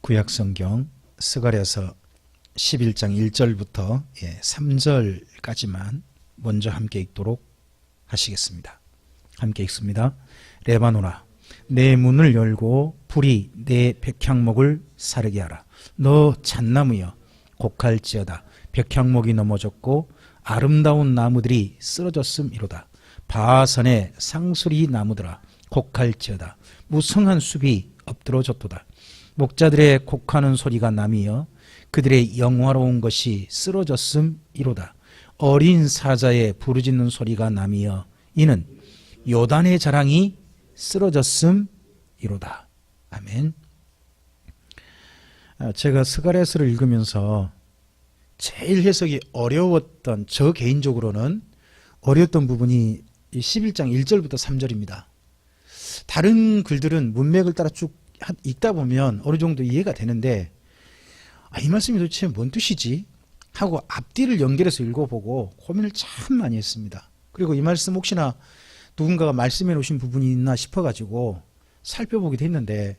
구약성경 스가랴서 11장 1절부터 3절까지만 먼저 함께 읽도록 하시겠습니다. 함께 읽습니다. 레바논아, 내 문을 열고 불이 내 백향목을 사르게 하라. 너 잣나무여 곡할지어다. 백향목이 넘어졌고 아름다운 나무들이 쓰러졌음이로다. 바산의 상수리 나무들아 곡할지어다. 무성한 숲이 엎드러졌도다. 목자들의 곡하는 소리가 남이여 그들의 영화로운 것이 쓰러졌음이로다. 어린 사자의 부르짖는 소리가 남이여 이는 요단의 자랑이 쓰러졌음이로다. 아멘. 제가 스가랴서를 읽으면서 제일 해석이 어려웠던, 저 개인적으로는 어려웠던 부분이 11장 1절부터 3절입니다. 다른 글들은 문맥을 따라 쭉 읽다 보면 어느 정도 이해가 되는데 이 말씀이 도대체 뭔 뜻이지? 하고 앞뒤를 연결해서 읽어보고 고민을 참 많이 했습니다. 그리고 이 말씀 혹시나 누군가가 말씀해 놓으신 부분이 있나 싶어가지고 살펴보기도 했는데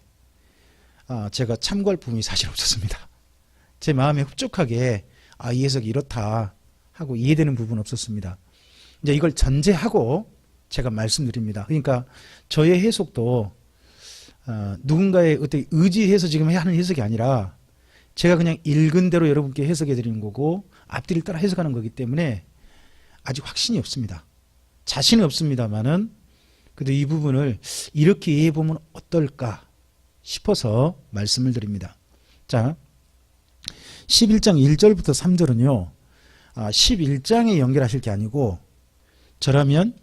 제가 참고할 부분이 사실 없었습니다. 제 마음에 흡족하게 이 해석이 이렇다 하고 이해되는 부분은 없었습니다. 이제 이걸 전제하고 제가 말씀드립니다. 그러니까 저의 해석도 누군가의 어떻게 의지해서 지금 하는 해석이 아니라 제가 그냥 읽은 대로 여러분께 해석해 드리는 거고 앞뒤를 따라 해석하는 거기 때문에 아직 확신이 없습니다. 자신은 없습니다만은 그래도 이 부분을 이렇게 이해해 보면 어떨까 싶어서 말씀을 드립니다. 자, 11장 1절부터 3절은요 11장에 연결하실 게 아니고 저라면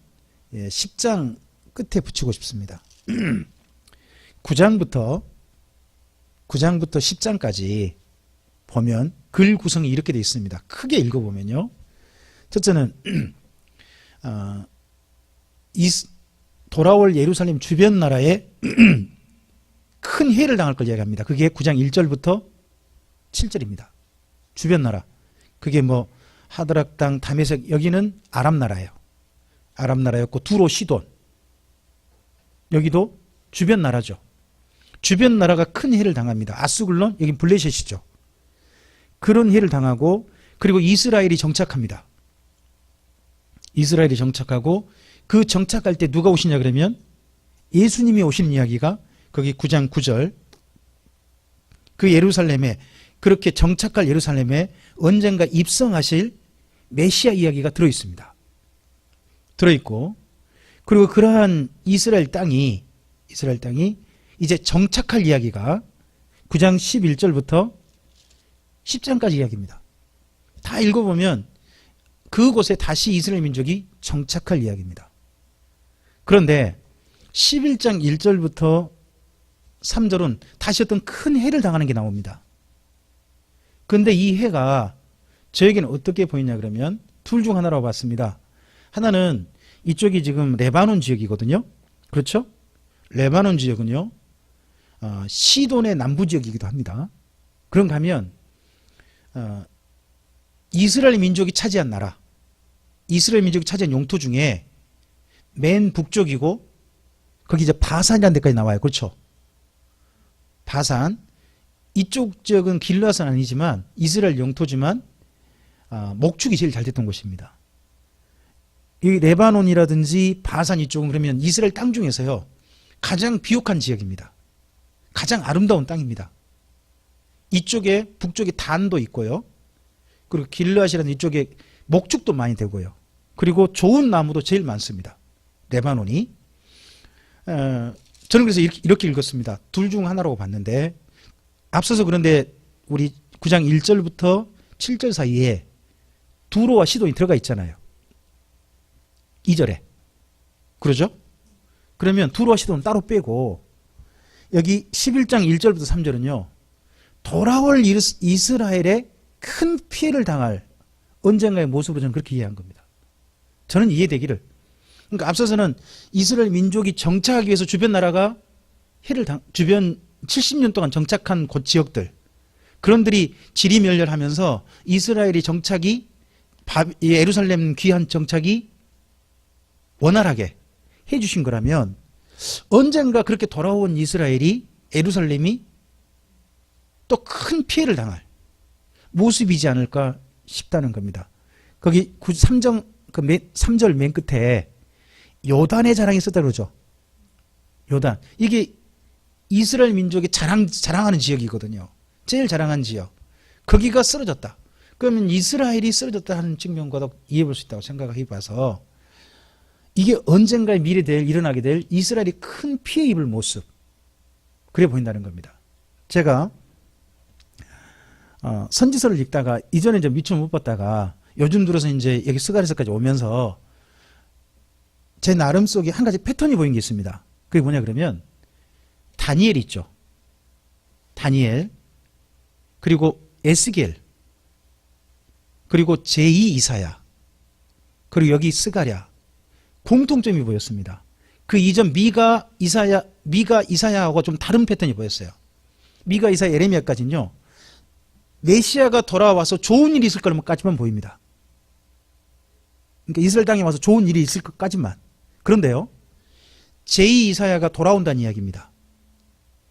10장 끝에 붙이고 싶습니다. 9장부터 10장까지 보면 글 구성이 이렇게 되어 있습니다. 크게 읽어보면요. 첫째는 돌아올 예루살렘 주변 나라에 큰 해를 당할 걸 이야기합니다. 그게 9장 1절부터 7절입니다. 주변 나라. 그게 하드락 땅, 다메섹, 여기는 아람 나라예요. 아람 나라였고 두로, 시돈. 여기도 주변 나라죠. 주변 나라가 큰 해를 당합니다. 아스글론, 여긴 블레셋이죠. 그런 해를 당하고 그리고 이스라엘이 정착합니다. 이스라엘이 정착하고 그 정착할 때 누가 오시냐 그러면 예수님이 오시는 이야기가 거기 9장 9절 그 예루살렘에 그렇게 정착할 예루살렘에 언젠가 입성하실 메시아 이야기가 들어있습니다. 들어있고 그리고 그러한 이스라엘 땅이 이제 정착할 이야기가 9장 11절부터 10장까지 이야기입니다. 다 읽어보면 그곳에 다시 이스라엘 민족이 정착할 이야기입니다. 그런데 11장 1절부터 3절은 다시 어떤 큰 해를 당하는 게 나옵니다. 그런데 이 해가 저에게는 어떻게 보이냐 그러면 둘 중 하나라고 봤습니다. 하나는 이쪽이 지금 레바논 지역이거든요. 그렇죠? 레바논 지역은요 시돈의 남부 지역이기도 합니다. 그런가 하면 이스라엘 민족이 차지한 나라, 이스라엘 민족이 차지한 영토 중에 맨 북쪽이고 거기 이제 바산이라는 데까지 나와요. 그렇죠? 바산. 이쪽 지역은 길르앗은 아니지만 이스라엘 영토지만 목축이 제일 잘 됐던 곳입니다. 이 레바논이라든지 바산 이쪽은 그러면 이스라엘 땅 중에서요 가장 비옥한 지역입니다. 가장 아름다운 땅입니다. 이쪽에 북쪽에 단도 있고요. 그리고 길르앗이라는 이쪽에 목축도 많이 되고요. 그리고 좋은 나무도 제일 많습니다. 레바논이. 저는 그래서 이렇게 읽었습니다. 둘 중 하나라고 봤는데 앞서서 그런데 우리 9장 1절부터 7절 사이에 두로와 시돈이 들어가 있잖아요. 2절에. 그러죠? 그러면 두로와 시돈은 따로 빼고 여기 11장 1절부터 3절은요. 돌아올 이스라엘에 큰 피해를 당할 언젠가의 모습으로 저는 그렇게 이해한 겁니다. 저는 이해되기를. 그러니까 앞서서는 이스라엘 민족이 정착하기 위해서 주변 나라가 주변 70년 동안 정착한 곳 지역들 그런들이 지리멸렬하면서 이스라엘이 정착이 예루살렘 귀한 정착이 원활하게 해주신 거라면 언젠가 그렇게 돌아온 이스라엘이 예루살렘이 또 큰 피해를 당할 모습이지 않을까 싶다는 겁니다. 거기 3절 맨 끝에 요단의 자랑이 있었다 그러죠. 요단. 이게 이스라엘 민족이 자랑하는 지역이거든요. 제일 자랑한 지역. 거기가 쓰러졌다. 그러면 이스라엘이 쓰러졌다 하는 측면과도 이해해 볼 수 있다고 생각해 봐서 이게 언젠가 미래에 일어나게 될 이스라엘이 큰 피해 입을 모습. 그래 보인다는 겁니다. 제가 선지서를 읽다가 이전에 이제 미처 못 봤다가 요즘 들어서 이제 여기 스가랴서까지 오면서 제 나름 속에 한 가지 패턴이 보인 게 있습니다. 그게 뭐냐 그러면 다니엘 있죠. 다니엘 그리고 에스겔 그리고 제2 이사야 그리고 여기 스가랴 공통점이 보였습니다. 그 이전 미가 이사야하고 좀 다른 패턴이 보였어요. 미가 이사야 예레미야까지는요. 메시아가 돌아와서 좋은 일이 있을 것까지만 보입니다. 그러니까 이스라엘 땅에 와서 좋은 일이 있을 것까지만. 그런데요. 제2 이사야가 돌아온다는 이야기입니다.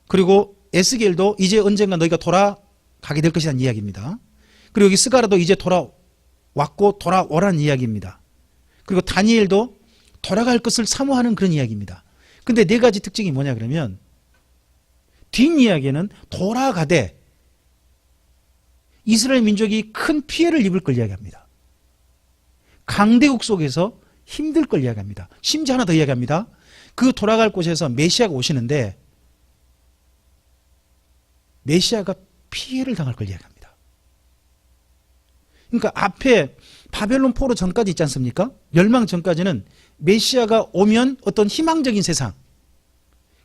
그리고 에스겔도 이제 언젠가 너희가 돌아가게 될 것이라는 이야기입니다. 그리고 여기 스가랴도 이제 돌아왔고 돌아오라는 이야기입니다. 그리고 다니엘도 돌아갈 것을 사모하는 그런 이야기입니다. 근데 네 가지 특징이 뭐냐 그러면 뒷이야기는 돌아가되 이스라엘 민족이 큰 피해를 입을 걸 이야기합니다. 강대국 속에서 힘들 걸 이야기합니다. 심지어 하나 더 이야기합니다. 그 돌아갈 곳에서 메시아가 오시는데 메시아가 피해를 당할 걸 이야기합니다. 그러니까 앞에 바벨론 포로 전까지 있지 않습니까? 멸망 전까지는 메시아가 오면 어떤 희망적인 세상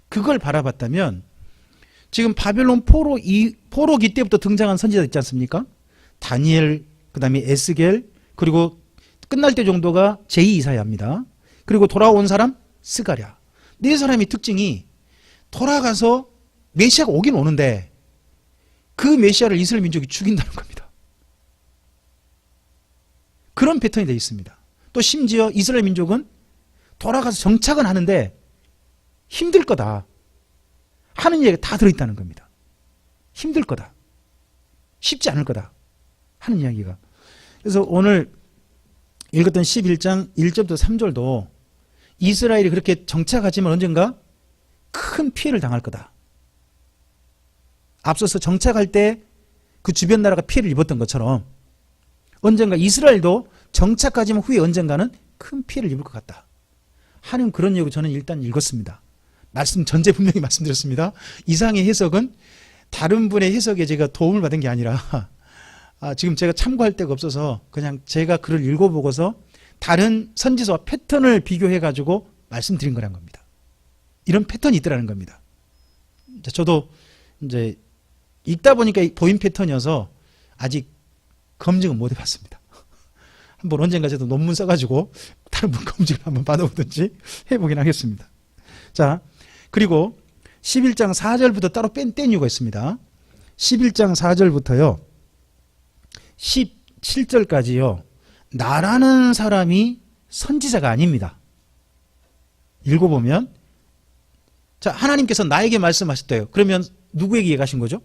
그걸 바라봤다면 지금 바벨론 포로기 때부터 등장한 선지자 있지 않습니까? 다니엘, 그 다음에 에스겔, 그리고 끝날 때 정도가 제2 이사야입니다. 그리고 돌아온 사람 스가랴. 네 사람의 특징이 돌아가서 메시아가 오긴 오는데 그 메시아를 이스라엘 민족이 죽인다는 겁니다. 그런 패턴이 되어 있습니다. 또 심지어 이스라엘 민족은 돌아가서 정착은 하는데 힘들 거다 하는 얘기가 다 들어있다는 겁니다. 힘들 거다. 쉽지 않을 거다 하는 이야기가. 그래서 오늘 읽었던 11장 1절부터 3절도 이스라엘이 그렇게 정착하지만 언젠가 큰 피해를 당할 거다. 앞서서 정착할 때 그 주변 나라가 피해를 입었던 것처럼 언젠가 이스라엘도 정착하지만 후에 언젠가는 큰 피해를 입을 것 같다 하는 그런 얘기 저는 일단 읽었습니다. 전제 분명히 말씀드렸습니다. 이상의 해석은 다른 분의 해석에 제가 도움을 받은 게 아니라 지금 제가 참고할 데가 없어서 그냥 제가 글을 읽어보고서 다른 선지서와 패턴을 비교해가지고 말씀드린 거란 겁니다. 이런 패턴이 있더라는 겁니다. 저도 이제 읽다 보니까 보인 패턴이어서 아직 검증은 못 해봤습니다. 한번 언젠가 저도 논문 써가지고 다른 분 검증을 한번 받아보든지 해보긴 하겠습니다. 자, 그리고 11장 4절부터 따로 뺀 이유가 있습니다. 11장 4절부터요. 17절까지요. 나라는 사람이 선지자가 아닙니다. 읽어보면 자, 하나님께서 나에게 말씀하셨대요. 그러면 누구에게 얘기하신 거죠?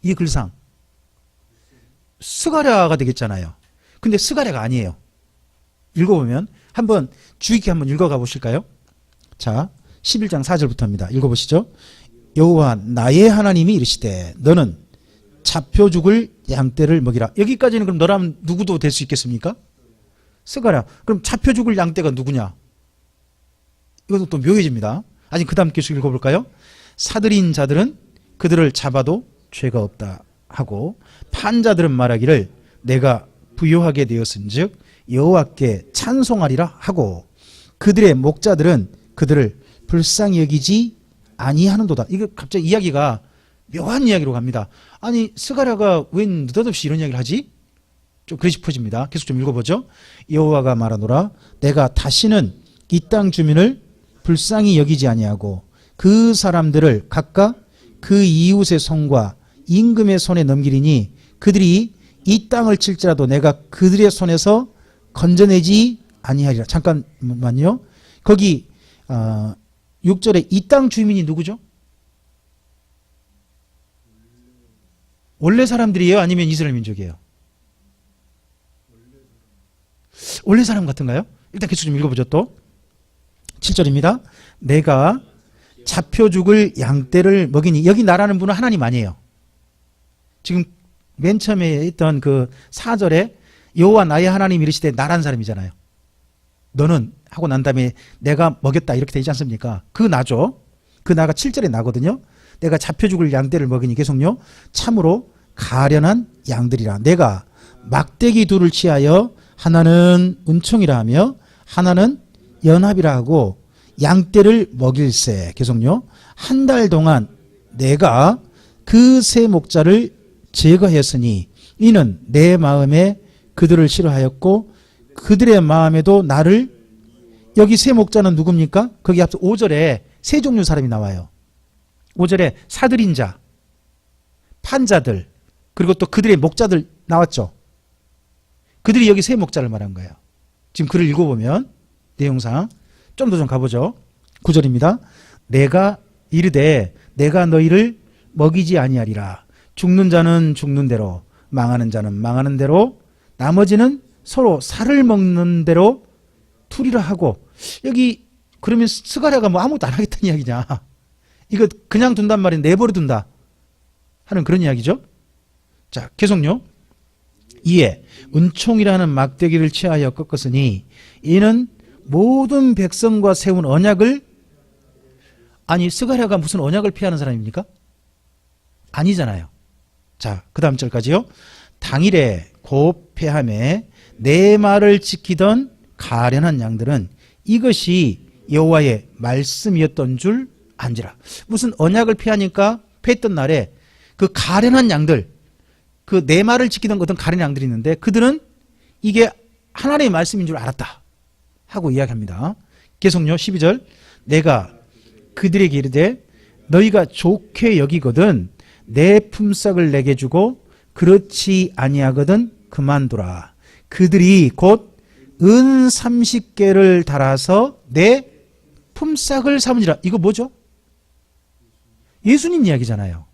이 글상 스가랴가 되겠잖아요. 근데 스가랴가 아니에요. 읽어보면 한번 주의 깊게 한번 읽어가 보실까요? 자, 11장 4절부터입니다. 읽어보시죠. 여호와 나의 하나님이 이르시되 너는 잡혀 죽을 양떼를 먹이라. 여기까지는 그럼 너라면 누구도 될 수 있겠습니까? 스가랴. 그럼 잡혀 죽을 양떼가 누구냐? 이것도 또 묘해집니다. 아직 그 다음 계속 읽어볼까요? 사들인 자들은 그들을 잡아도 죄가 없다 하고 판자들은 말하기를 내가 부요하게 되었은즉 여호와께 찬송하리라 하고 그들의 목자들은 그들을 불쌍히 여기지 아니하는도다. 이거 갑자기 이야기가 묘한 이야기로 갑니다. 아니 스가랴가 웬 느닷없이 이런 이야기를 하지? 좀 그래 싶어집니다. 계속 좀 읽어보죠. 여호와가 말하노라 내가 다시는 이 땅 주민을 불쌍히 여기지 아니하고 그 사람들을 각각 그 이웃의 손과 임금의 손에 넘기리니 그들이 이 땅을 칠지라도 내가 그들의 손에서 건져내지 아니하리라. 잠깐만요. 거기 6절에 이 땅 주민이 누구죠? 원래 사람들이에요? 아니면 이스라엘 민족이에요? 원래 사람 같은가요? 일단 계속 좀 읽어보죠. 또 7절입니다. 내가 잡혀 죽을 양떼를 먹이니, 여기 나라는 분은 하나님 아니에요. 지금 맨 처음에 있던 그 4절에 여호와 나의 하나님 이르시되 나란 사람이잖아요. 너는 하고 난 다음에 내가 먹였다 이렇게 되지 않습니까? 그 나죠. 그 나가 7절에 나거든요. 내가 잡혀 죽을 양떼를 먹이니, 계속요. 참으로 가련한 양들이라. 내가 막대기 둘을 취하여 하나는 은총이라 하며 하나는 연합이라 하고 양떼를 먹일세. 계속요. 한 달 동안 내가 그 세 목자를 제거하였으니 이는 내 마음에 그들을 싫어하였고 그들의 마음에도 나를. 여기 세 목자는 누굽니까? 거기 앞서 5절에 세 종류 사람이 나와요. 5절에 사들인 자, 판자들, 그리고 또 그들의 목자들 나왔죠. 그들이 여기 세 목자를 말한 거예요. 지금 글을 읽어보면 내용상 좀 더 좀 가보죠. 9절입니다. 내가 이르되 내가 너희를 먹이지 아니하리라. 죽는 자는 죽는 대로, 망하는 자는 망하는 대로, 나머지는 서로 살을 먹는 대로 투리라 하고. 여기 그러면 스가랴가 뭐 아무것도 안 하겠다는 이야기냐. 이거 그냥 둔단 말인데 내버려 둔다 하는 그런 이야기죠. 자, 계속요. 이에 은총이라는 막대기를 취하여 꺾었으니 이는 모든 백성과 세운 언약을. 아니, 스가랴가 무슨 언약을 피하는 사람입니까? 아니잖아요. 자, 그 다음 절까지요. 당일에 곧 패함에 내 말을 지키던 가련한 양들은 이것이 여호와의 말씀이었던 줄 안지라. 무슨 언약을 피하니까 패했던 날에 그 가련한 양들, 그 내 말을 지키던 어떤 가련한 양들이 있는데 그들은 이게 하나님의 말씀인 줄 알았다 하고 이야기합니다. 계속요. 12절. 내가 그들에게 이르되 너희가 좋게 여기거든 내 품삯을 내게 주고 그렇지 아니하거든 그만두라. 그들이 곧 은 30개를 달아서 내 품삯을 삼으리라. 이거 뭐죠? 예수님 이야기잖아요.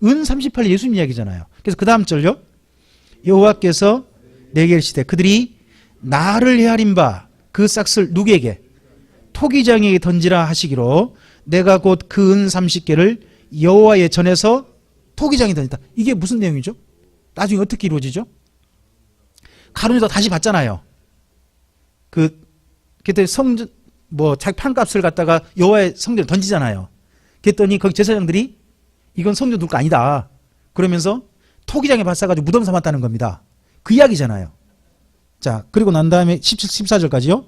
은 38 예수님 이야기잖아요. 그래서 그 다음 절요. 여호와께서 내게 이르시되 그들이 나를 헤아린 바 그 싹을 누구에게? 토기장에게 던지라 하시기로 내가 곧 그 은 30개를 여호와의 전에서 토기장에 던졌다. 이게 무슨 내용이죠? 나중에 어떻게 이루어지죠? 가룟유다 다시 받잖아요. 그때 성전 자기 판값을 갖다가 여호와의 성전에 던지잖아요. 그랬더니 거기 제사장들이 이건 성전 둘 거 아니다 그러면서 토기장에 받아가지고 무덤 삼았다는 겁니다. 그 이야기잖아요. 자, 그리고 난 다음에 17, 14절까지요.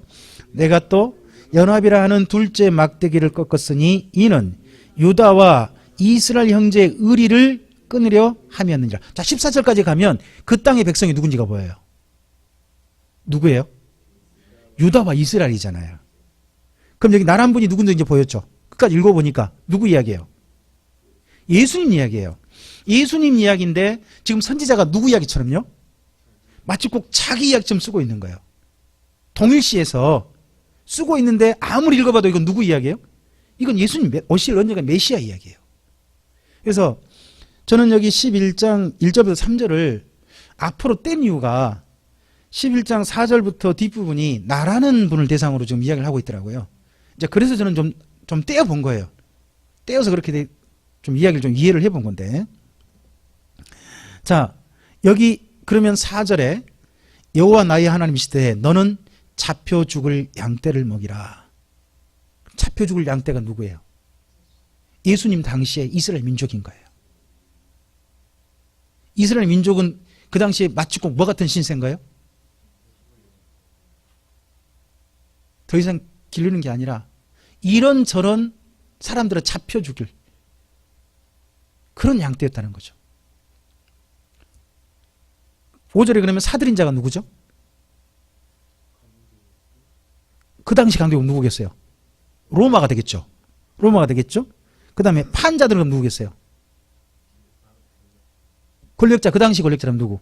내가 또 연합이라 하는 둘째 막대기를 꺾었으니 이는 유다와 이스라엘 형제의 의리를 끊으려 함이었느니라. 자, 14절까지 가면 그 땅의 백성이 누군지가 보여요. 누구예요? 유다와 이스라엘이잖아요. 그럼 여기 나란 분이 누군지 이제 보였죠. 끝까지 읽어보니까 누구 이야기예요? 예수님 이야기예요. 예수님 이야기인데 지금 선지자가 누구 이야기처럼요? 마치 꼭 자기 이야기처럼 쓰고 있는 거예요. 동일시에서 쓰고 있는데 아무리 읽어봐도 이건 누구 이야기예요? 이건 예수님 오실 언제가 메시아 이야기예요. 그래서 저는 여기 11장 1절부터 3절을 앞으로 뗀 이유가 11장 4절부터 뒷부분이 나라는 분을 대상으로 지금 이야기를 하고 있더라고요. 이제 그래서 저는 좀 떼어 본 거예요. 떼어서 그렇게 좀 이야기를 좀 이해를 해본 건데. 자, 여기 그러면 4절에 여호와 나의 하나님이시되 너는 잡혀 죽을 양떼를 먹이라. 잡혀 죽을 양떼가 누구예요? 예수님 당시에 이스라엘 민족인 거예요. 이스라엘 민족은 그 당시에 마치 꼭 뭐 같은 신세인가요? 더 이상 기르는 게 아니라 이런저런 사람들을 잡혀 죽일 그런 양떼였다는 거죠. 5절에 그러면 사들인 자가 누구죠? 그 당시 강대국 누구겠어요? 로마가 되겠죠. 로마가 되겠죠. 그 다음에 판자들은 누구겠어요? 권력자, 그 당시 권력자는 누구?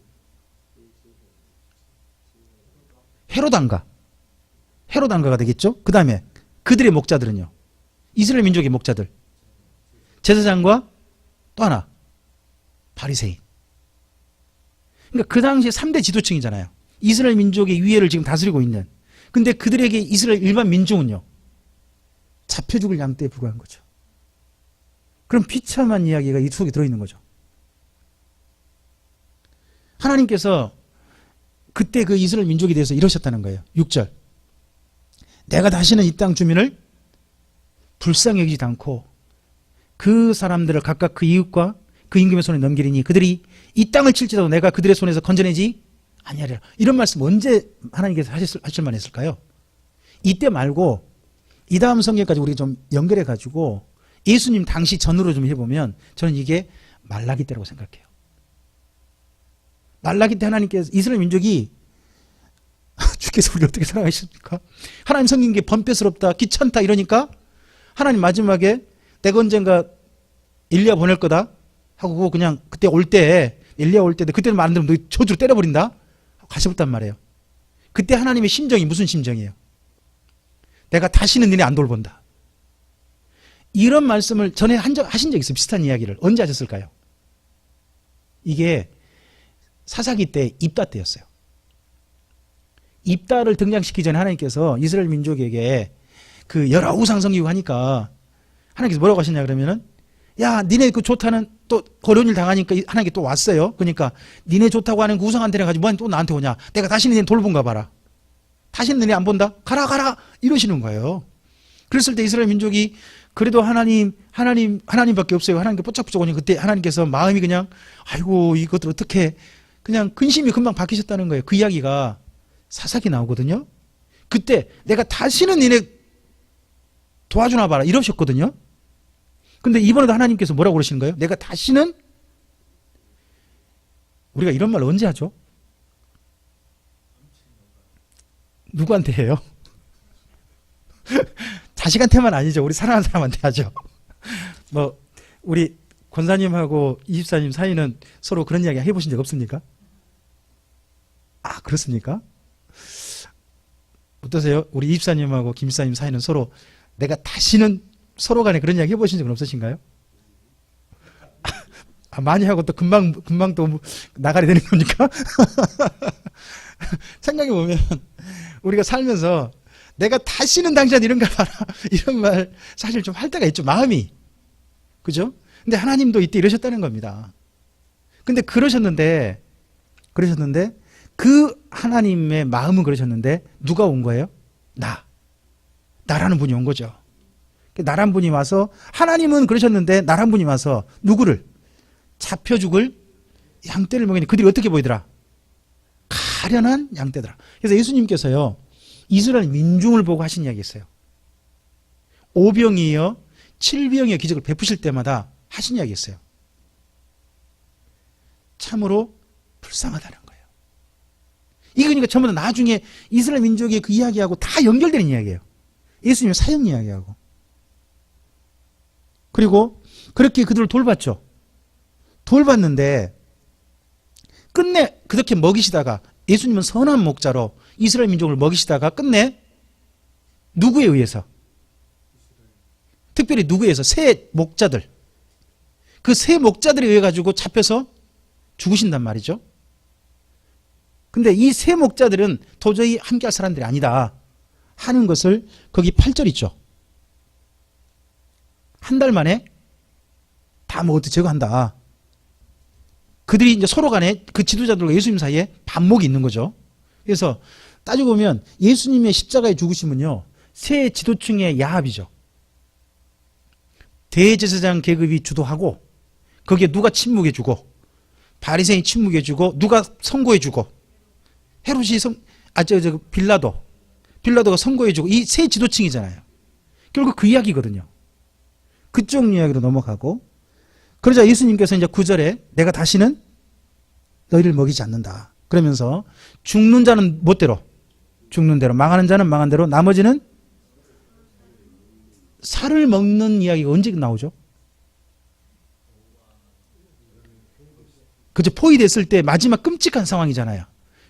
헤로당가. 헤로당가가 되겠죠. 그 다음에 그들의 목자들은요? 이스라엘 민족의 목자들. 제사장과 또 하나 바리새인. 그러니까 그 당시에 3대 지도층이잖아요. 이스라엘 민족의 위해를 지금 다스리고 있는. 근데 그들에게 이스라엘 일반 민중은요. 잡혀 죽을 양떼에 불과한 거죠. 그럼 비참한 이야기가 이 속에 들어있는 거죠. 하나님께서 그때 그 이스라엘 민족에 대해서 이러셨다는 거예요. 6절. 내가 다시는 이 땅 주민을 불쌍히 여기지 않고 그 사람들을 각각 그 이웃과 그 임금의 손에 넘기리니 그들이 이 땅을 칠지라도 내가 그들의 손에서 건져내지 아니하리라. 이런 말씀 언제 하나님께서 하실 만했을까요? 이때 말고 이 다음 성경까지 우리 좀 연결해 가지고 예수님 당시 전으로 좀 해보면 저는 이게 말라기 때라고 생각해요. 말라기 때 하나님께서 이스라엘 민족이 주께서 우리 어떻게 사랑하십니까? 하나님 섬긴 게 번뇌스럽다, 귀찮다 이러니까 하나님 마지막에 내가 언젠가 엘리야 보낼 거다 하고 그냥 그때 올 때 엘리야 올 때 그때는 말 안 들으면 너 저주로 때려버린다 가셔버렸단 말이에요. 그때 하나님의 심정이 무슨 심정이에요? 내가 다시는 너네 안 돌본다. 이런 말씀을 전에 하신 적 있어요. 비슷한 이야기를. 언제 하셨을까요? 이게 사사기 때 입다 때였어요. 입다를 등장시키기 전에 하나님께서 이스라엘 민족에게 그 여러 우상 섬기고 하니까 하나님께서 뭐라고 하셨냐 그러면은 야 니네 그 좋다는 또 어려운 일 당하니까 하나님께 또 왔어요. 그러니까 니네 좋다고 하는 그 우상한테 가지고 뭐하니 또 나한테 오냐. 내가 다시는 니네 돌본가 봐라. 다시는 너네 안 본다? 가라 이러시는 거예요. 그랬을 때 이스라엘 민족이 그래도 하나님밖에 없어요. 하나님께 뽀짝뽀짝 오니 그때 하나님께서 마음이 그냥 아이고 이것들 어떻게 그냥 근심이 금방 바뀌셨다는 거예요. 그 이야기가 사사기 나오거든요. 그때 내가 다시는 니네 도와주나 봐라 이러셨거든요. 근데 이번에도 하나님께서 뭐라고 그러시는 거예요? 내가 다시는 우리가 이런 말 언제 하죠? 누구한테 해요? 자식한테만 아니죠. 우리 사랑하는 사람한테 하죠. 뭐 우리 권사님하고 이집사님 사이는 서로 그런 이야기 해보신 적 없습니까? 아 그렇습니까? 어떠세요? 우리 이집사님하고 김집사님 사이는 서로 내가 다시는 서로 간에 그런 이야기 해보신 적은 없으신가요? 아, 많이 하고 또 금방 또 나가게 되는 겁니까? 생각해보면 우리가 살면서 내가 다시는 당신한테 이런가 봐라 이런 말 사실 좀 할 때가 있죠. 마음이. 그죠? 근데 하나님도 이때 이러셨다는 겁니다. 근데 그러셨는데 그 하나님의 마음은 그러셨는데 누가 온 거예요? 나라는 분이 온 거죠. 나란 분이 와서 하나님은 그러셨는데 나란 분이 와서 누구를? 잡혀 죽을 양떼를 먹이니 그들이 어떻게 보이더라? 가련한 양떼더라. 그래서 예수님께서요 이스라엘 민중을 보고 하신 이야기 있어요. 5병이요 7병의 기적을 베푸실 때마다 하신 이야기 있어요. 참으로 불쌍하다는 거예요. 이게 그러니까 전부 다 나중에 이스라엘 민족의 그 이야기하고 다 연결되는 이야기예요. 예수님의 사역 이야기하고. 그리고 그렇게 그들을 돌봤죠. 돌봤는데 끝내 그렇게 먹이시다가 예수님은 선한 목자로 이스라엘 민족을 먹이시다가 끝내 누구에 의해서? 특별히 누구에 의해서? 새 목자들. 그 새 목자들에 의해 가지고 잡혀서 죽으신단 말이죠. 근데 이 새 목자들은 도저히 함께할 사람들이 아니다 하는 것을 거기 8절 있죠. 한 달 만에 다 먹어도 저거 한다. 그들이 이제 서로 간에 그 지도자들과 예수님 사이에 반목이 있는 거죠. 그래서 따지고 보면 예수님의 십자가의 죽으심은요, 새 지도층의 야합이죠. 대제사장 계급이 주도하고 거기에 누가 침묵해주고 바리새인이 침묵해주고 누가 선고해주고 헤롯이 빌라도가 선고해주고 이 새 지도층이잖아요. 결국 그 이야기거든요. 그쪽 이야기로 넘어가고 그러자 예수님께서 이제 9절에 내가 다시는 너희를 먹이지 않는다. 그러면서 죽는 자는 멋대로 죽는 대로 망하는 자는 망한 대로 나머지는 살을 먹는 이야기가 언제 나오죠? 그죠? 포위됐을 때 마지막 끔찍한 상황이잖아요.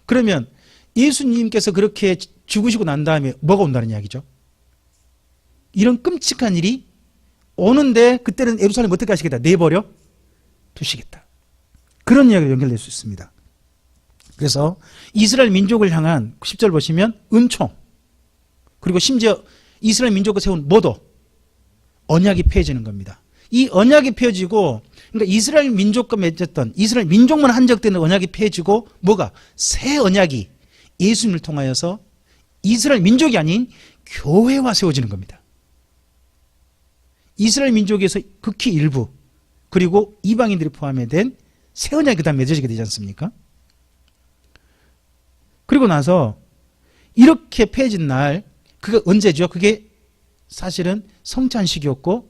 그러면 예수님께서 그렇게 죽으시고 난 다음에 뭐가 온다는 이야기죠? 이런 끔찍한 일이 오는데 그때는 예루살렘 어떻게 하시겠다? 내버려 두시겠다. 그런 이야기가 연결될 수 있습니다. 그래서 이스라엘 민족을 향한 10절 보시면 은총, 그리고 심지어 이스라엘 민족과 세운 모도, 언약이 폐해지는 겁니다. 이 언약이 폐해지고, 그러니까 이스라엘 민족과 맺었던, 이스라엘 민족만 한적되는 언약이 폐해지고, 뭐가? 새 언약이 예수님을 통하여서 이스라엘 민족이 아닌 교회와 세워지는 겁니다. 이스라엘 민족에서 극히 일부, 그리고 이방인들이 포함된 새 언약이 그 다음 맺어지게 되지 않습니까? 그리고 나서 이렇게 폐해진 날, 그게 언제죠? 그게 사실은 성찬식이었고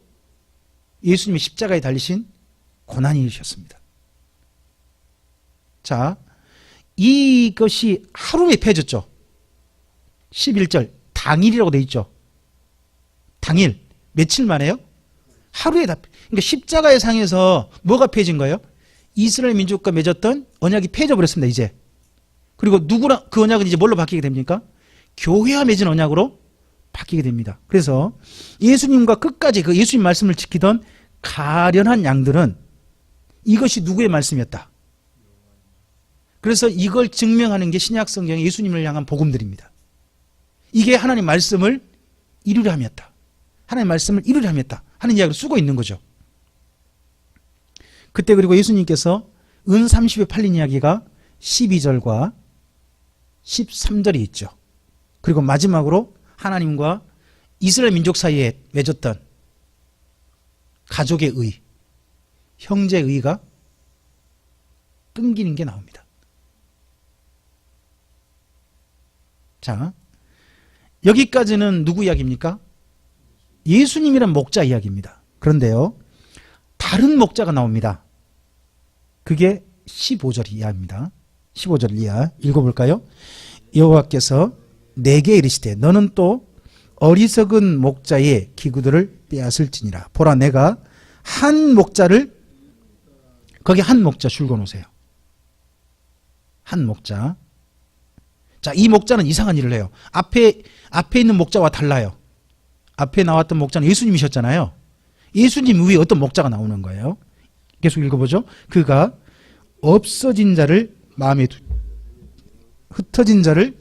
예수님이 십자가에 달리신 고난이셨습니다. 자, 이것이 하루에 폐해졌죠. 11절 당일이라고 되어 있죠. 당일 며칠 만에요? 하루에 다. 그러니까 십자가의 상에서 뭐가 폐해진 거예요? 이스라엘 민족과 맺었던 언약이 폐해져 버렸습니다. 이제. 그리고 누구랑 그 언약은 이제 뭘로 바뀌게 됩니까? 교회와 맺은 언약으로 바뀌게 됩니다. 그래서 예수님과 끝까지 그 예수님 말씀을 지키던 가련한 양들은 이것이 누구의 말씀이었다. 그래서 이걸 증명하는 게 신약 성경의 예수님을 향한 복음들입니다. 이게 하나님 말씀을 이루려 함이었다. 하나님 말씀을 이루려 함이었다 하는 이야기를 쓰고 있는 거죠. 그때 그리고 예수님께서 은 30에 팔린 이야기가 12절과 13절이 있죠. 그리고 마지막으로 하나님과 이스라엘 민족 사이에 맺었던 가족의 의, 형제의 의가 끊기는 게 나옵니다. 자, 여기까지는 누구 이야기입니까? 예수님이란 목자 이야기입니다. 그런데요, 다른 목자가 나옵니다. 그게 15절 이하입니다. 15절 이하 읽어볼까요? 여호와께서 내게 이르시되 너는 또 어리석은 목자의 기구들을 빼앗을지니라. 보라, 내가 한 목자를, 거기 한 목자 줄거 놓으세요. 한 목자. 자, 이 목자는 이상한 일을 해요. 앞에 있는 목자와 달라요. 앞에 나왔던 목자는 예수님이셨잖아요. 예수님 위에 어떤 목자가 나오는 거예요. 계속 읽어보죠. 그가 없어진 자를 마음에 흩어진 자를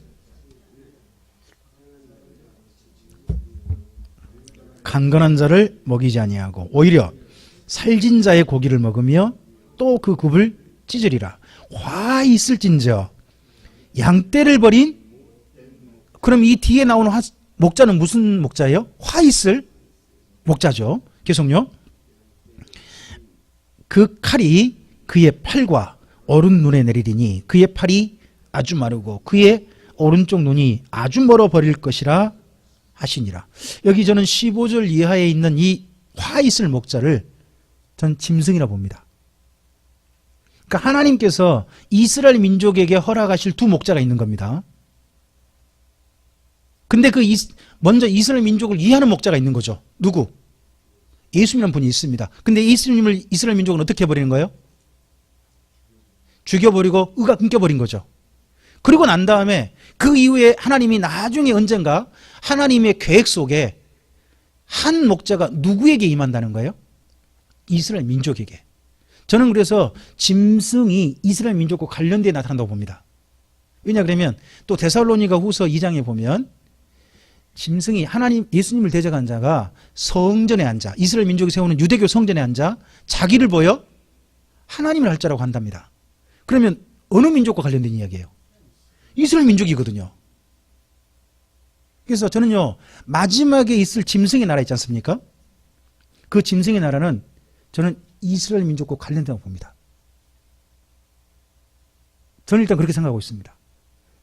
강건한 자를 먹이지 아니하고 오히려 살진 자의 고기를 먹으며 또 그 굽을 찢으리라. 화 있을진저 양떼를 버린. 그럼 이 뒤에 나오는 목자는 무슨 목자예요? 화 있을 목자죠. 계속요. 그 칼이 그의 팔과 오른 눈에 내리리니 그의 팔이 아주 마르고 그의 오른쪽 눈이 아주 멀어 버릴 것이라 하시니라. 여기 저는 15절 이하에 있는 이 화 있을 목자를 전 짐승이라 봅니다. 그러니까 하나님께서 이스라엘 민족에게 허락하실 두 목자가 있는 겁니다. 근데 먼저 이스라엘 민족을 이해하는 목자가 있는 거죠. 누구? 예수님이라는 분이 있습니다. 근데 예수님을 이스라엘 민족은 어떻게 해버리는 거예요? 죽여버리고 의가 끊겨버린 거죠. 그리고 난 다음에 그 이후에 하나님이 나중에 언젠가 하나님의 계획 속에 한 목자가 누구에게 임한다는 거예요? 이스라엘 민족에게. 저는 그래서 짐승이 이스라엘 민족과 관련되어 나타난다고 봅니다. 왜냐 그러면 또 데살로니가 후서 2장에 보면 짐승이 하나님 예수님을 대적한 자가 성전에 앉아, 이스라엘 민족이 세우는 유대교 성전에 앉아 자기를 보여 하나님을 할 자라고 한답니다. 그러면 어느 민족과 관련된 이야기예요? 이스라엘 민족이거든요. 그래서 저는요, 마지막에 있을 짐승의 나라 있지 않습니까? 그 짐승의 나라는 저는 이스라엘 민족과 관련된다고 봅니다. 저는 일단 그렇게 생각하고 있습니다.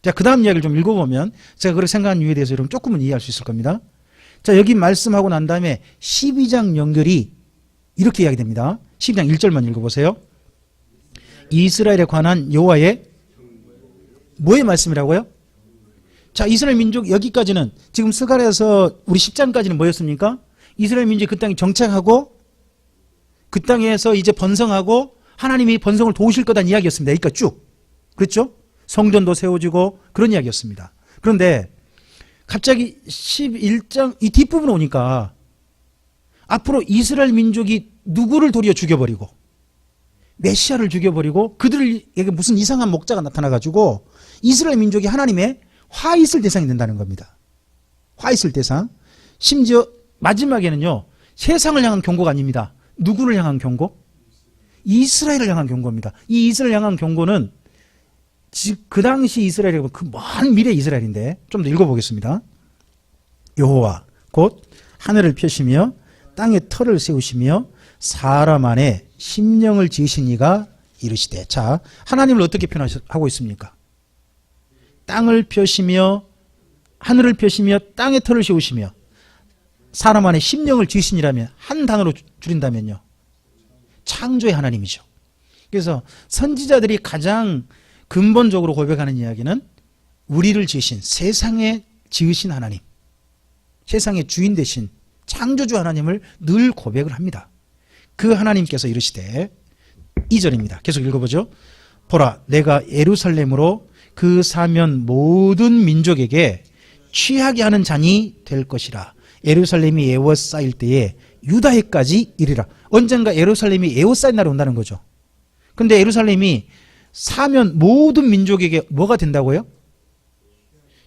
자, 그 다음 이야기를 좀 읽어보면 제가 그렇게 생각한 이유에 대해서 여러분 조금은 이해할 수 있을 겁니다. 자, 여기 말씀하고 난 다음에 12장 연결이 이렇게 이야기됩니다. 12장 1절만 읽어보세요. 이스라엘에 관한 여호와의 뭐의 말씀이라고요? 자, 이스라엘 민족 여기까지는 지금 스가랴서 우리 10장까지는 뭐였습니까? 이스라엘 민족이 그 땅에 정착하고 그 땅에서 이제 번성하고 하나님이 번성을 도우실 거다는 이야기였습니다. 여기까지 쭉. 그렇죠? 성전도 세워지고 그런 이야기였습니다. 그런데 갑자기 11장 이 뒷부분 오니까 앞으로 이스라엘 민족이 누구를 도리어 죽여버리고 메시아를 죽여버리고 그들에게 무슨 이상한 목자가 나타나가지고 이스라엘 민족이 하나님의 화 있을 대상이 된다는 겁니다. 화 있을 대상. 심지어 마지막에는요, 세상을 향한 경고가 아닙니다. 누구를 향한 경고? 이스라엘을 향한 경고입니다. 이 이스라엘 향한 경고는 그 당시 이스라엘이 그 먼 미래 이스라엘인데 좀 더 읽어보겠습니다. 여호와 곧 하늘을 펴시며 땅에 터를 세우시며 사람 안에 심령을 지으신 이가 이르시되. 자, 하나님을 어떻게 표현하고 있습니까? 땅을 펴시며 하늘을 펴시며 땅에 터를 세우시며 사람 안에 심령을 지으시니라면 한 단어로 줄인다면요, 창조의 하나님이죠. 그래서 선지자들이 가장 근본적으로 고백하는 이야기는 우리를 지으신, 세상에 지으신 하나님, 세상의 주인 되신 창조주 하나님을 늘 고백을 합니다. 그 하나님께서 이르시되, 2절입니다. 계속 읽어보죠. 보라, 내가 예루살렘으로 그 사면 모든 민족에게 취하게 하는 잔이 될 것이라. 예루살렘이 에워싸일 때에 유다해까지 이르라. 언젠가 예루살렘이 에워싸인 날이 온다는 거죠. 근데 예루살렘이 사면 모든 민족에게 뭐가 된다고요?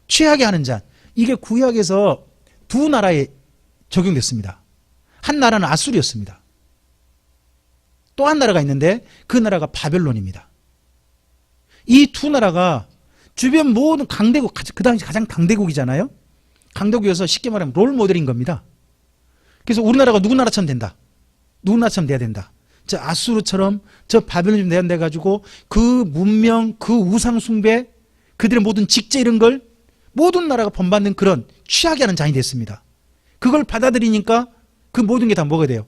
취하게 하는 잔. 이게 구약에서 두 나라에 적용됐습니다. 한 나라는 아수르였습니다. 또 한 나라가 있는데 그 나라가 바벨론입니다. 이 두 나라가 주변 모든 강대국, 그 당시 가장 강대국이잖아요. 강대국이어서 쉽게 말하면 롤 모델인 겁니다. 그래서 우리나라가 누구 나라처럼 된다. 누구 나라처럼 돼야 된다. 저 아수르처럼, 저 바벨론처럼 돼야 돼가지고 그 문명, 그 우상 숭배, 그들의 모든 직제 이런 걸 모든 나라가 본받는 그런 취하게 하는 잔이 됐습니다. 그걸 받아들이니까 그 모든 게 다 뭐가 돼요?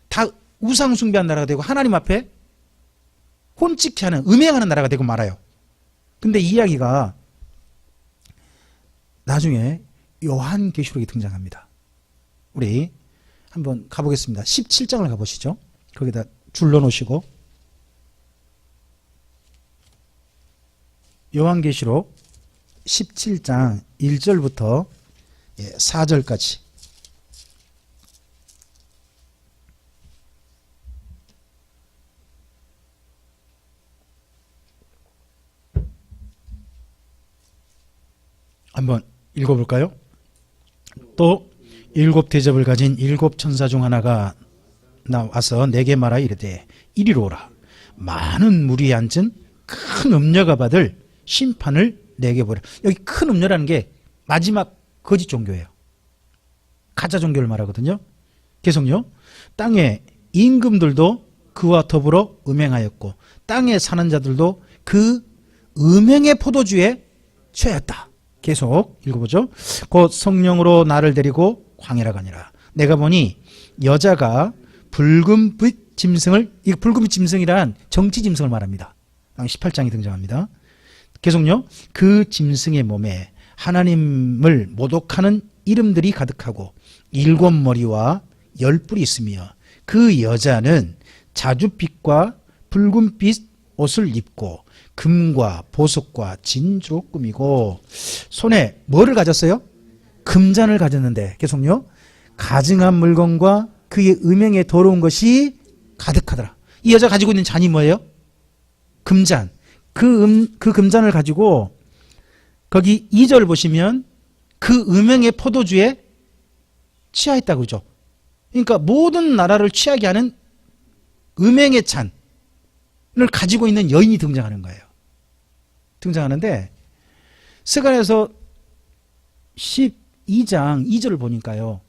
다 우상 숭배한 나라가 되고 하나님 앞에 혼찍히 하는, 음행하는 나라가 되고 말아요. 근데 이 이야기가 나중에 요한계시록에 등장합니다. 우리 한번 가보겠습니다. 17장을 가보시죠. 거기다 줄러 놓으시고, 요한계시록 17장 1절부터 4절까지. 한번 읽어볼까요? 또 일곱 대접을 가진 일곱 천사 중 하나가 나와서 내게 말하 이르되, 이리로 오라. 많은 무리에 앉은 큰 음녀가 받을 심판을 내게 보라. 여기 큰 음녀라는 게 마지막 거짓 종교예요. 가짜 종교를 말하거든요. 계속요. 땅의 임금들도 그와 더불어 음행하였고 땅에 사는 자들도 그 음행의 포도주에 취하였다. 계속 읽어보죠. 곧 성령으로 나를 데리고 광야라 가니라. 내가 보니 여자가 붉은빛 짐승을, 이 붉은빛 짐승이란 정치 짐승을 말합니다. 18장이 등장합니다. 계속요. 그 짐승의 몸에 하나님을 모독하는 이름들이 가득하고 7머리와 10뿔이 있으며 그 여자는 자줏빛과 붉은빛 옷을 입고 금과 보석과 진주로 꾸미고 손에 뭐를 가졌어요? 금잔을 가졌는데, 계속요. 가증한 물건과 그의 음행에 더러운 것이 가득하더라. 이 여자가 가지고 있는 잔이 뭐예요? 금잔. 그 금잔을 가지고 거기 2절 보시면 그 음행의 포도주에 취하였다고 그러죠. 그러니까 모든 나라를 취하게 하는 음행의 잔을 가지고 있는 여인이 등장하는 거예요. 등장하는데 스가랴서 12장 2절을 보니까요,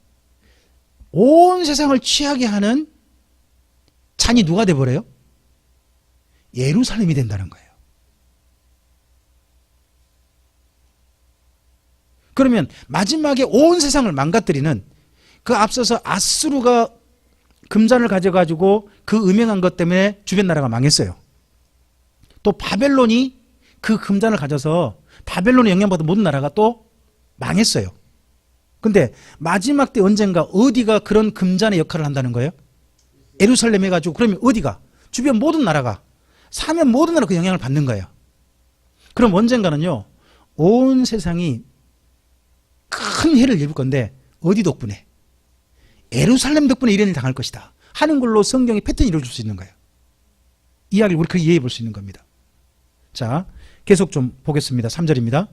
온 세상을 취하게 하는 잔이 누가 돼버려요? 예루살렘이 된다는 거예요. 그러면 마지막에 온 세상을 망가뜨리는, 그 앞서서 아수르가 금잔을 가져가지고 그 음행한 것 때문에 주변 나라가 망했어요. 또 바벨론이 그 금잔을 가져서 바벨론의 영향받은 모든 나라가 또 망했어요. 근데 마지막 때 언젠가 어디가 그런 금잔의 역할을 한다는 거예요? 예루살렘 해가지고, 그러면 어디가? 주변 모든 나라가, 사면 모든 나라가 그 영향을 받는 거예요. 그럼 언젠가는요, 온 세상이 큰 해를 입을 건데 어디 덕분에? 예루살렘 덕분에 이런 일 당할 것이다 하는 걸로 성경의 패턴이 이루어질 수 있는 거예요. 이야기를 우리 그렇게 이해해 볼 수 있는 겁니다. 자, 계속 좀 보겠습니다. 3절입니다.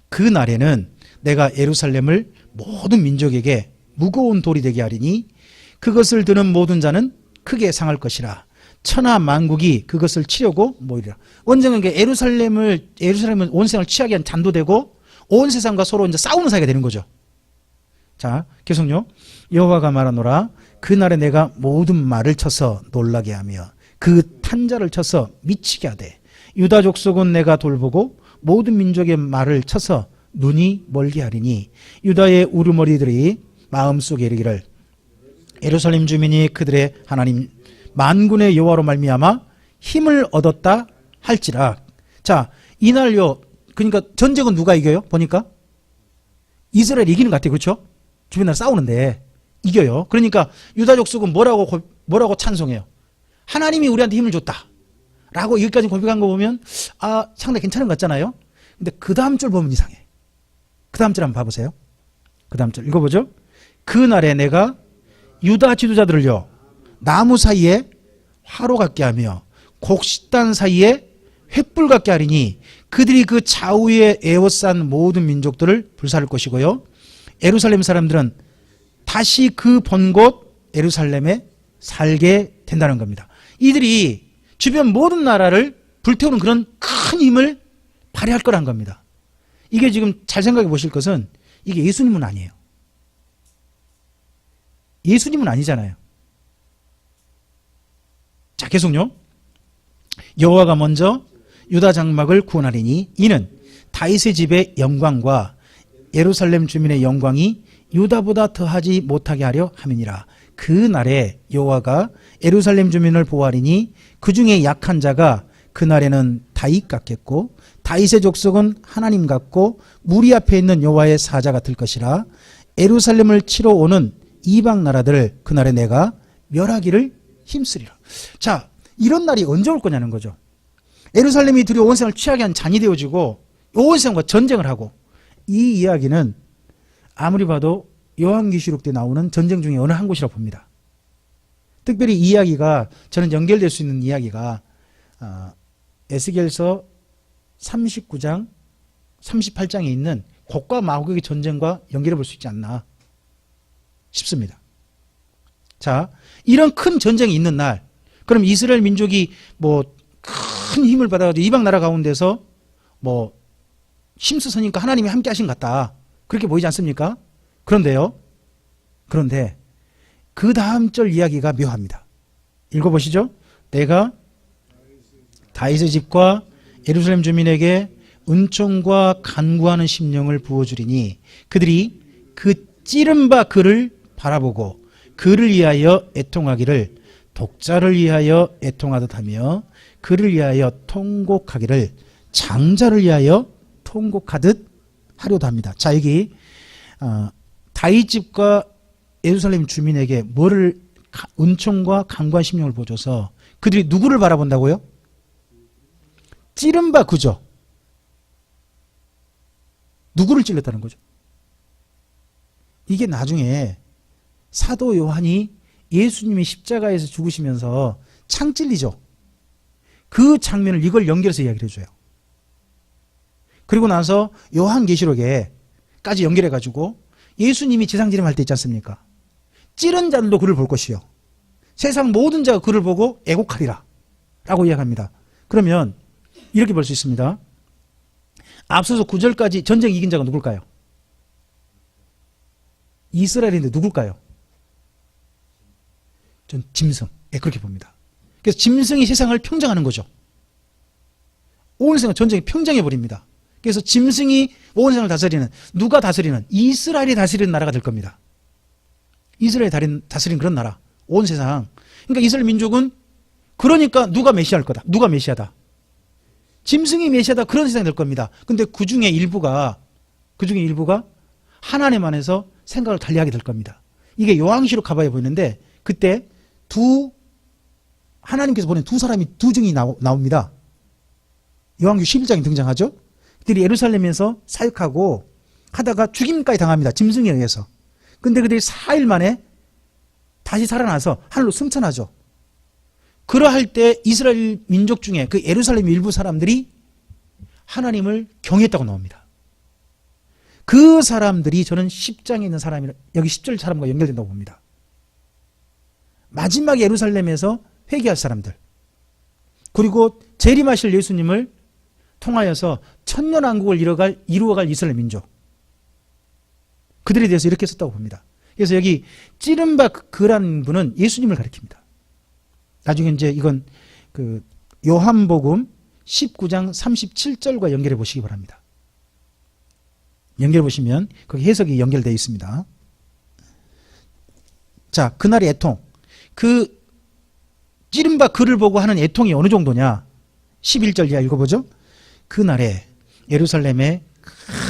그 날에는 내가 예루살렘을 모든 민족에게 무거운 돌이 되게 하리니 그것을 드는 모든 자는 크게 상할 것이라. 천하 만국이 그것을 치려고 모이리라. 언젠가 예루살렘은 온 세상을 취하게 한 잔도 되고 온 세상과 서로 이제 싸우는 사이가 되는 거죠. 자, 계속요. 여호와가 말하노라. 그날에 내가 모든 말을 쳐서 놀라게 하며 그 탄자를 쳐서 미치게 하되 유다 족속은 내가 돌보고 모든 민족의 말을 쳐서 눈이 멀게 하리니 유다의 우르머리들이 마음속에 이르기를 예루살렘 주민이 그들의 하나님 만군의 여호와로 말미암아 힘을 얻었다 할지라. 자, 이날요. 그러니까 전쟁은 누가 이겨요? 보니까 이스라엘이 이기는 것 같아요. 그렇죠? 주변 나라 싸우는데 이겨요. 그러니까 유다 족속은 뭐라고 찬송해요? 하나님이 우리한테 힘을 줬다 라고 여기까지 고백한 거 보면 상당히 괜찮은 것 같잖아요. 근데 그 다음 줄 보면 이상해. 그 다음 줄 한번 봐보세요. 그 다음 줄 읽어보죠. 그날에 내가 유다 지도자들을요 나무 사이에 화로 같게 하며 곡식단 사이에 횃불 같게 하리니 그들이 그 좌우에 에워싼 모든 민족들을 불사를 것이고요. 예루살렘 사람들은 다시 그 본 곳 예루살렘에 살게 된다는 겁니다. 이들이 주변 모든 나라를 불태우는 그런 큰 힘을 발휘할 거란 겁니다. 이게 지금 잘 생각해 보실 것은 이게 예수님은 아니에요. 예수님은 아니잖아요. 자, 계속요. 여호와가 먼저 유다 장막을 구원하리니 이는 다윗의 집의 영광과 예루살렘 주민의 영광이 유다보다 더하지 못하게 하려 함이니라. 그 날에 여호와가 예루살렘 주민을 보호하리니 그 중에 약한 자가 그날에는 다윗 같겠고 다윗의 족속은 하나님 같고 무리 앞에 있는 여호와의 사자 같을 것이라. 예루살렘을 치러 오는 이방 나라들을 그날에 내가 멸하기를 힘쓰리라. 자, 이런 날이 언제 올 거냐는 거죠. 예루살렘이 드디어 온 세상을 취하게 한 잔이 되어지고 온 세상과 전쟁을 하고, 이 이야기는 아무리 봐도 요한계시록 때 나오는 전쟁 중에 어느 한 곳이라고 봅니다. 특별히 이 이야기가 저는 연결될 수 있는 이야기가 에스겔서 39장 38장에 있는 곡과 마곡의 전쟁과 연결해 볼 수 있지 않나 싶습니다. 자, 이런 큰 전쟁이 있는 날, 그럼 이스라엘 민족이 뭐 큰 힘을 받아가지고 이방 나라 가운데서 뭐 힘쓰서니까 하나님이 함께 하신 것 같다, 그렇게 보이지 않습니까? 그런데 그 다음 절 이야기가 묘합니다. 읽어보시죠. 내가 다윗의 집과 예루살렘 주민에게 은총과 간구하는 심령을 부어주리니 그들이 그 찌른 바 그를 바라보고 그를 위하여 애통하기를 독자를 위하여 애통하듯 하며 그를 위하여 통곡하기를 장자를 위하여 통곡하듯 하려도 합니다. 자, 여기 다윗 집과 예루살렘 주민에게 뭐를 은총과 간구한 심령을 보여줘서 그들이 누구를 바라본다고요? 찌른 바 그죠. 누구를 찔렀다는 거죠? 이게 나중에 사도 요한이 예수님이 십자가에서 죽으시면서 창 찔리죠. 그 장면을 이걸 연결해서 이야기를 해줘요. 그리고 나서 요한계시록에까지 연결해가지고 예수님이 지상진림할 때 있지 않습니까? 찌른 자들도 그를 볼 것이요 세상 모든 자가 그를 보고 애곡하리라 라고 이야기합니다. 그러면 이렇게 볼 수 있습니다. 앞서서 9절까지 전쟁 이긴 자가 누굴까요? 이스라엘인데 누굴까요? 전 짐승. 그렇게 봅니다. 그래서 짐승이 세상을 평정하는 거죠. 온 세상 전쟁이 평정해버립니다. 그래서 짐승이 온 세상을 다스리는, 누가 다스리는? 이스라엘이 다스리는 나라가 될 겁니다. 이스라엘이 다스리는 그런 나라, 온 세상. 그러니까 이스라엘 민족은, 그러니까 누가 메시아일 거다, 누가 메시아다, 짐승이 메시아다, 그런 세상이 될 겁니다. 근데 그 중에 일부가 하나님 안에서 생각을 달리하게 될 겁니다. 이게 요한계시록 가봐야 보이는데, 그때 하나님께서 보낸 두 사람이, 두 증이 나옵니다. 요한계시록 11장에 등장하죠. 그들이 예루살렘에서 사역하고 하다가 죽임까지 당합니다. 짐승에 의해서. 근데 그들이 4일 만에 다시 살아나서 하늘로 승천하죠. 그러할 때 이스라엘 민족 중에 그 예루살렘 일부 사람들이 하나님을 경외했다고 나옵니다. 그 사람들이 저는 10장에 있는 사람이라, 여기 10절 사람과 연결된다고 봅니다. 마지막 예루살렘에서 회개할 사람들, 그리고 재림하실 예수님을 통하여서 천년왕국을 이루어갈 이스라엘 민족, 그들에 대해서 이렇게 썼다고 봅니다. 그래서 여기 찌른바 그라는 분은 예수님을 가리킵니다. 나중에 이제 이건 그 요한복음 19장 37절과 연결해 보시기 바랍니다. 연결해 보시면 거기 해석이 연결되어 있습니다. 자, 그날의 애통. 그 찌른바 그를 보고 하는 애통이 어느 정도냐? 11절 이하 읽어보죠. 그날에 예루살렘에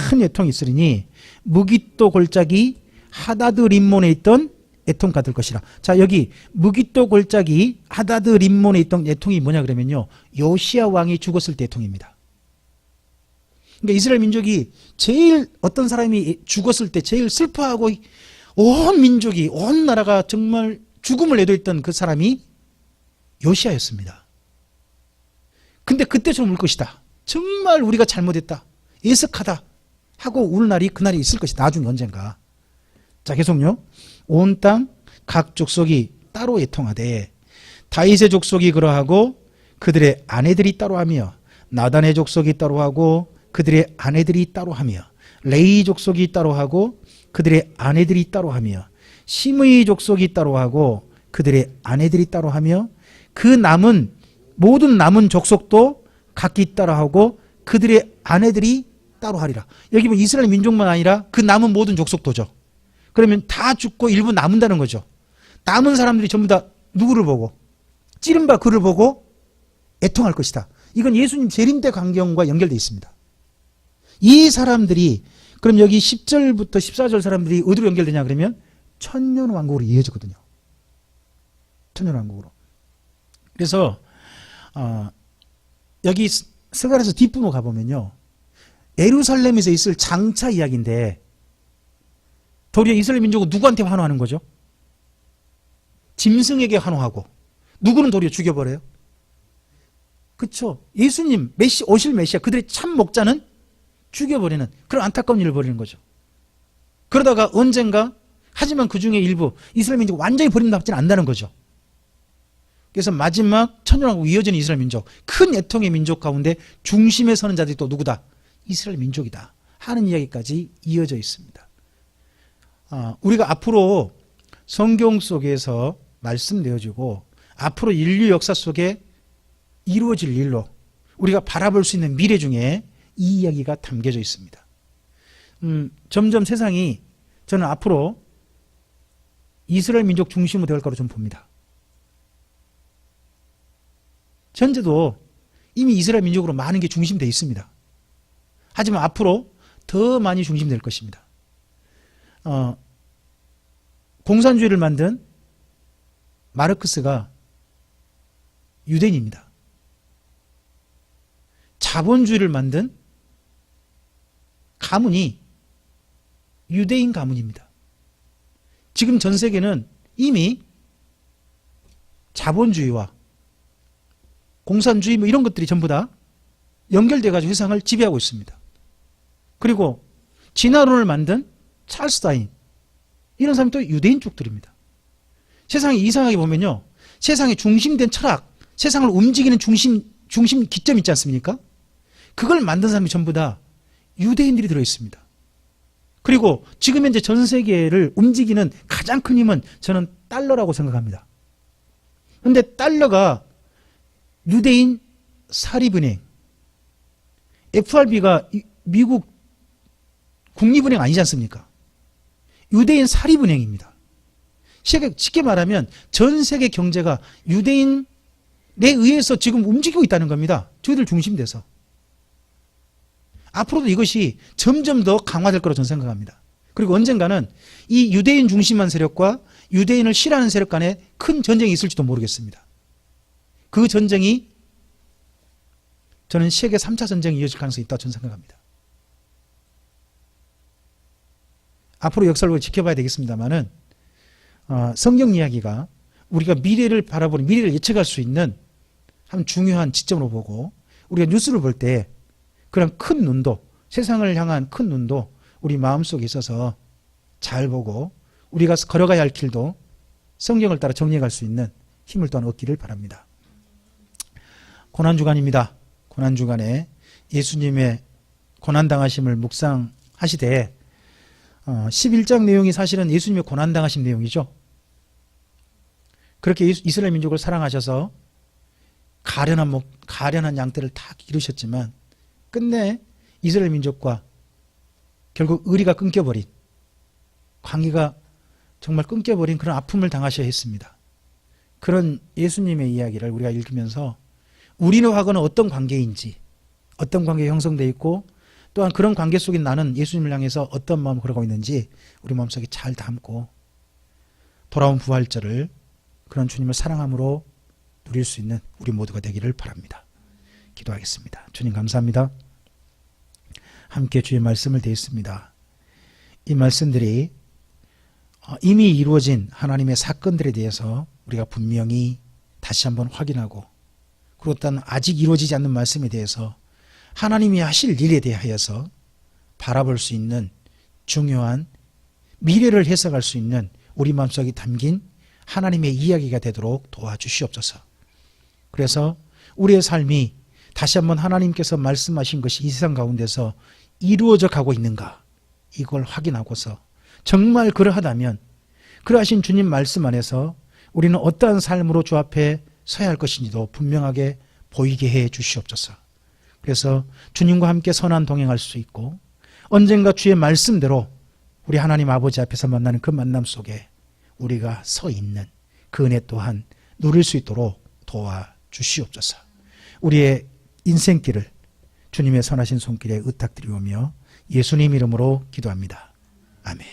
큰 애통이 있으리니 무깃도 골짜기 하다드 림몬에 있던 애통 받을 것이라. 자, 여기 무깃도 골짜기 하다드 림몬에 있던 애통이 뭐냐 그러면요, 요시야 왕이 죽었을 때 애통입니다. 그러니까 이스라엘 민족이 제일, 어떤 사람이 죽었을 때 제일 슬퍼하고 온 민족이, 온 나라가 정말 죽음을 애도했던 그 사람이 요시야였습니다. 근데 그때처럼 울 것이다. 정말 우리가 잘못했다, 애석하다 하고 울 날이, 그날이 있을 것이다. 나중에 언젠가. 자, 계속요. 온 땅 각 족속이 따로 애통하되 다윗의 족속이 그러하고 그들의 아내들이 따로하며 나단의 족속이 따로하고 그들의 아내들이 따로하며 레이 족속이 따로하고 그들의 아내들이 따로하며 시므이 족속이 따로하고 그들의 아내들이 따로하며 그 남은 모든 남은 족속도 각기 따로하고 그들의 아내들이 따로하리라. 여기 보면 이스라엘 민족만 아니라 그 남은 모든 족속도죠. 그러면 다 죽고 일부 남은다는 거죠. 남은 사람들이 전부 다 누구를 보고? 찌른바 그를 보고 애통할 것이다. 이건 예수님 재림 때 광경과 연결되어 있습니다. 이 사람들이, 그럼 여기 10절부터 14절 사람들이 어디로 연결되냐 그러면 천년왕국으로 이어지거든요. 천년왕국으로. 그래서 여기 스가랴서 뒷부분 가보면요, 예루살렘에서 있을 장차 이야기인데 도리어 이스라엘 민족은 누구한테 환호하는 거죠? 짐승에게 환호하고, 누구는 도리어 죽여버려요? 그렇죠. 예수님, 오실 메시아, 그들의 참 목자는 죽여버리는 그런 안타까운 일을 벌이는 거죠. 그러다가 언젠가, 하지만 그 중에 일부 이스라엘 민족 완전히 버림받지는 않는다는 거죠. 그래서 마지막 천년왕국 이어지는 이스라엘 민족, 큰 애통의 민족 가운데 중심에 서는 자들이 또 누구다? 이스라엘 민족이다 하는 이야기까지 이어져 있습니다. 우리가 앞으로 성경 속에서 말씀되어지고 앞으로 인류 역사 속에 이루어질 일로 우리가 바라볼 수 있는 미래 중에 이 이야기가 담겨져 있습니다. 점점 세상이, 저는 앞으로 이스라엘 민족 중심으로 될 거로 좀 봅니다. 현재도 이미 이스라엘 민족으로 많은 게 중심되어 있습니다. 하지만 앞으로 더 많이 중심될 것입니다. 공산주의를 만든 마르크스가 유대인입니다. 자본주의를 만든 가문이 유대인 가문입니다. 지금 전 세계는 이미 자본주의와 공산주의 뭐 이런 것들이 전부 다 연결돼 가지고 세상을 지배하고 있습니다. 그리고 진화론을 만든 찰스 다윈, 이런 사람이 또 유대인 쪽들입니다. 세상이 이상하게 보면요, 세상에 중심된 철학, 세상을 움직이는 중심 기점 있지 않습니까? 그걸 만든 사람이 전부 다 유대인들이 들어있습니다. 그리고 지금 현재 전 세계를 움직이는 가장 큰 힘은 저는 달러라고 생각합니다. 그런데 달러가 유대인 사립은행, FRB가 미국 국립은행 아니지 않습니까? 유대인 사립은행입니다. 쉽게 말하면 전 세계 경제가 유대인에 의해서 지금 움직이고 있다는 겁니다. 저희들 중심돼서. 앞으로도 이것이 점점 더 강화될 거라고 저는 생각합니다. 그리고 언젠가는 이 유대인 중심한 세력과 유대인을 싫어하는 세력 간에 큰 전쟁이 있을지도 모르겠습니다. 그 전쟁이 저는 세계 3차 전쟁이 이어질 가능성이 있다고 저는 생각합니다. 앞으로 역사를 지켜봐야 되겠습니다만은 성경 이야기가 우리가 미래를 바라보는, 미래를 예측할 수 있는 한 중요한 지점으로 보고, 우리가 뉴스를 볼 때 그런 큰 눈도, 세상을 향한 큰 눈도 우리 마음속에 있어서 잘 보고 우리가 걸어가야 할 길도 성경을 따라 정리해 갈 수 있는 힘을 또한 얻기를 바랍니다. 고난주간입니다. 고난주간에 예수님의 고난당하심을 묵상하시되 11장 내용이 사실은 예수님의 고난당하신 내용이죠. 그렇게 이스라엘 민족을 사랑하셔서 가련한 양떼를 다 기르셨지만 끝내 이스라엘 민족과 결국 의리가 끊겨버린, 관계가 정말 끊겨버린 그런 아픔을 당하셔야 했습니다. 그런 예수님의 이야기를 우리가 읽으면서 우리는 과거는 어떤 관계인지, 어떤 관계가 형성되어 있고 또한 그런 관계 속에 나는 예수님을 향해서 어떤 마음을 걸어가고 있는지 우리 마음속에 잘 담고 돌아온 부활절을 그런 주님을 사랑함으로 누릴 수 있는 우리 모두가 되기를 바랍니다. 기도하겠습니다. 주님 감사합니다. 함께 주의 말씀을 드렸습니다. 이 말씀들이 이미 이루어진 하나님의 사건들에 대해서 우리가 분명히 다시 한번 확인하고, 그리고 또한 아직 이루어지지 않는 말씀에 대해서 하나님이 하실 일에 대하여서 바라볼 수 있는 중요한 미래를 해석할 수 있는 우리 마음속에 담긴 하나님의 이야기가 되도록 도와주시옵소서. 그래서 우리의 삶이 다시 한번 하나님께서 말씀하신 것이 이 세상 가운데서 이루어져 가고 있는가, 이걸 확인하고서 정말 그러하다면 그러하신 주님 말씀 안에서 우리는 어떠한 삶으로 주 앞에 서야 할 것인지도 분명하게 보이게 해 주시옵소서. 그래서 주님과 함께 선한 동행할 수 있고 언젠가 주의 말씀대로 우리 하나님 아버지 앞에서 만나는 그 만남 속에 우리가 서 있는 그 은혜 또한 누릴 수 있도록 도와주시옵소서. 우리의 인생길을 주님의 선하신 손길에 의탁드리오며 예수님 이름으로 기도합니다. 아멘.